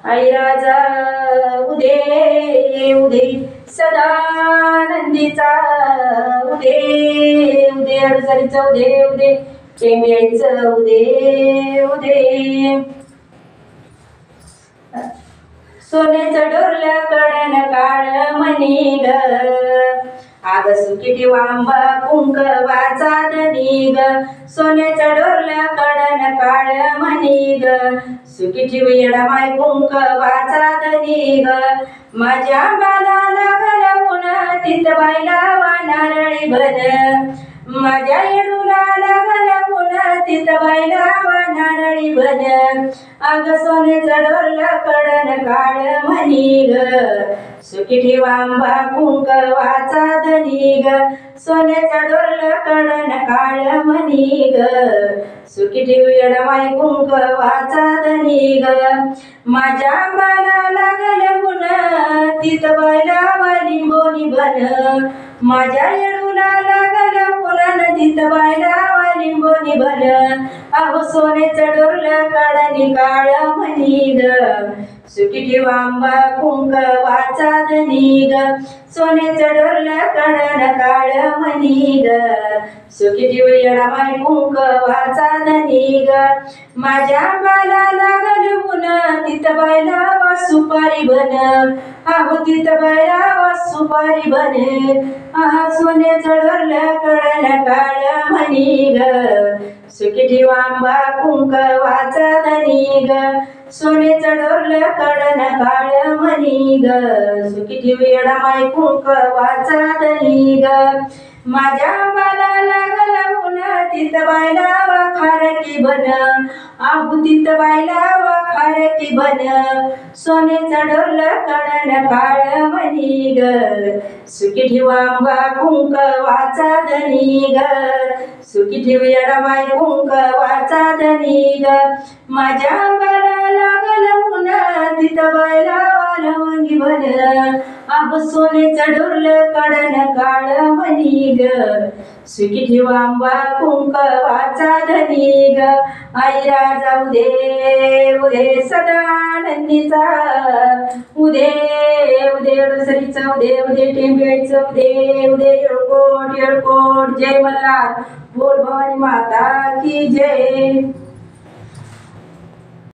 आई राजा उदे उदे सदानंदीचा उदे उदे अडसरीचा उदे उदे टेंबियाचं उदे उदे सोन्याचं डोरल्या कडन काळ मणी ग आग सुकिटी वांबा कुंकवाचा धनी ग सोन्याच्या डोरल्या कडन काळ मणी ग सुकिटी वेडा माय कुंकवाचा धनी ग माझ्या बालाला घालवून तित बायला नारळी भन माझ्या येडूला घालवून तित बायला नारळी भन अग सोन्याचं डोरलं कडन काळ मणी ग सुकिटी वांबा कुंकवाचा धनी ग सोन्याचं डोरलं कडन काळ मणी ग सुकिटी वेडमाय कुंकवाचा धनी ग माझ्या बालाला घालवून तित बायला लिंबोनी भन माझ्या येडूला घालवून तित बायला लिंबोनी भन अहो सोन्याचं डोरलं कडनी काळ मणी ग सुकिटी वांबा कुंकवाचा धनी ग सोन्याचं डोरलं कडन काळ मणी ग सुकिटी वेडमाय कुंकवाचा धनी ग माझ्या बालाला घालवून तित बायला सुपारी बन अहो तित बायला सुपारी बन आहा सोन्याचं डोरलं कडन काळ मणी ग सुकिटी वांबा कुंकवाचा धनी ग सोन्याचं डोरलं कडन काळ मणी ग सुकिटी वेडमाय कुंकवाचा धनी ग माझ्या बालाला घालवून तित बायला खारकी बन आहो तित बायला खारकी बन सोन्याचं डोरलं कडन काळ मणी ग सुकिटी वांबा कुंकवाचा धनी ग सुकिटी वेडमाय कुंकवाचा धनी ग माझ्या बालाला घालवून तित बायला लवंगी भन आहो सोन्याचं डोरलं कडन काळ मणी ग सुकिटी वांबा कुंकवाचा धनी ग आई राजा उदे उदे सदानंदीचा उदे उदे अडसरीचा उदे उदे टेंबियाचं उदे उदे येळकोट येळकोट जय मल्हार बोल भवानी माता की जय।